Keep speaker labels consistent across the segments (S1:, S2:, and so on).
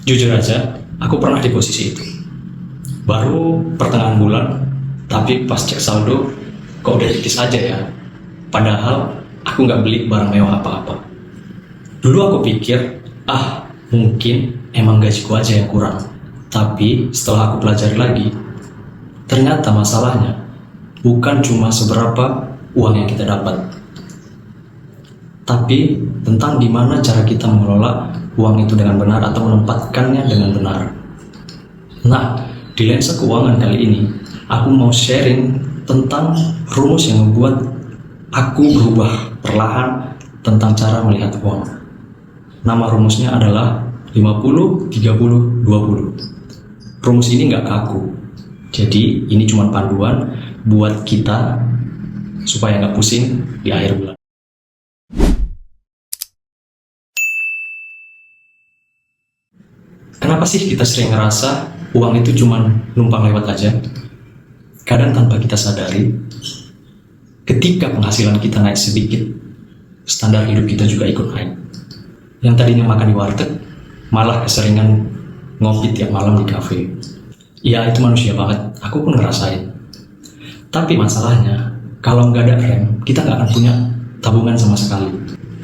S1: Jujur aja, aku pernah di posisi itu. Baru pertengahan bulan, tapi pas cek saldo, kok udah tipis aja ya. Padahal aku nggak beli barang mewah apa-apa. Dulu aku pikir, mungkin emang gajiku aja yang kurang. Tapi setelah aku pelajari lagi, ternyata masalahnya bukan cuma seberapa uang yang kita dapat, tapi tentang gimana cara kita mengelola uang itu dengan benar atau menempatkannya dengan benar. Nah, di lensa keuangan kali ini, aku mau sharing tentang rumus yang membuat aku berubah perlahan tentang cara melihat uang. Nama rumusnya adalah 50-30-20. Rumus ini nggak kaku, jadi ini cuma panduan buat kita supaya nggak pusing di akhir bulan. Kenapa sih kita sering ngerasa uang itu cuma numpang lewat aja? Kadang tanpa kita sadari, ketika penghasilan kita naik sedikit, standar hidup kita juga ikut naik. Yang tadinya makan di warteg, malah keseringan ngopi tiap malam di kafe. Ya, itu manusia banget, aku pun ngerasain. Tapi masalahnya, kalau nggak ada rem, kita nggak akan punya tabungan sama sekali.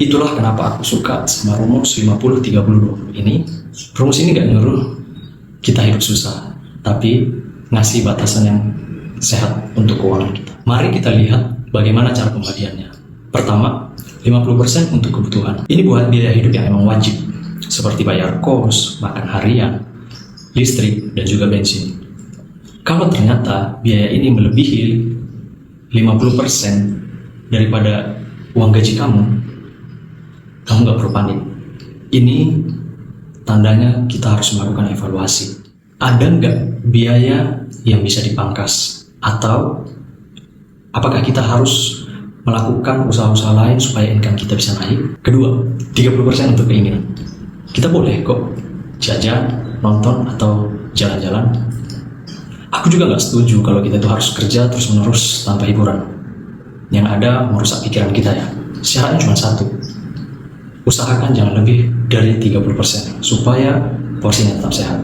S1: Itulah kenapa aku suka sama rumus 50-30-20 ini. Rumus ini nggak nyuruh kita hidup susah, tapi ngasih batasan yang sehat untuk keuangan kita. Mari kita lihat bagaimana cara pembagiannya. Pertama, 50% untuk kebutuhan. Ini buat biaya hidup yang emang wajib, seperti bayar kos, makan harian, listrik, dan juga bensin. Kalau ternyata biaya ini melebihi 50% daripada uang gaji kamu nggak perlu panik. Ini tandanya kita harus melakukan evaluasi. Ada nggak biaya yang bisa dipangkas? Atau apakah kita harus melakukan usaha-usaha lain supaya income kita bisa naik? Kedua, 30% untuk keinginan. Kita boleh kok jajan, nonton, atau jalan-jalan. Aku juga nggak setuju kalau kita itu harus kerja terus-menerus tanpa hiburan. Yang ada merusak pikiran kita ya. Syaratnya cuma satu. Usahakan jangan lebih dari 30% supaya porsinya tetap sehat.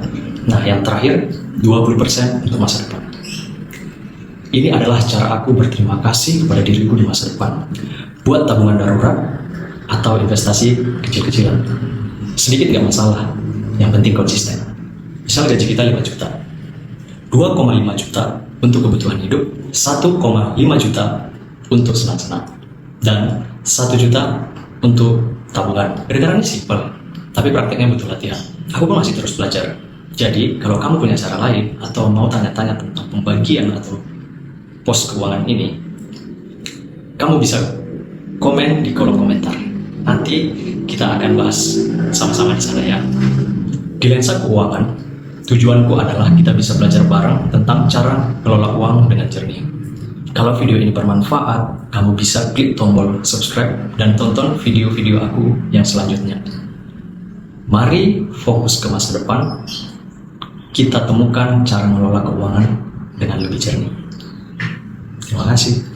S1: Nah, yang terakhir, 20% untuk masa depan. Ini adalah cara aku berterima kasih kepada diriku di masa depan. Buat tabungan darurat atau investasi kecil-kecilan. Sedikit gak masalah, yang penting konsisten. Misal gaji kita 5 juta, 2,5 juta untuk kebutuhan hidup, 1,5 juta untuk senang-senang, dan 1 juta untuk tabungan. Kedengarannya simpel, tapi prakteknya butuh latihan. Aku pun masih terus belajar. Jadi, kalau kamu punya cara lain atau mau tanya-tanya tentang pembagian atau pos keuangan ini, kamu bisa komen di kolom komentar. Nanti kita akan bahas sama-sama di sana ya. Di lensa keuangan, tujuanku adalah kita bisa belajar bareng tentang cara kelola uang dengan jernih. Kalau video ini bermanfaat, kamu bisa klik tombol subscribe dan tonton video-video aku yang selanjutnya. Mari fokus ke masa depan, kita temukan cara mengelola keuangan dengan lebih jernih. Terima kasih.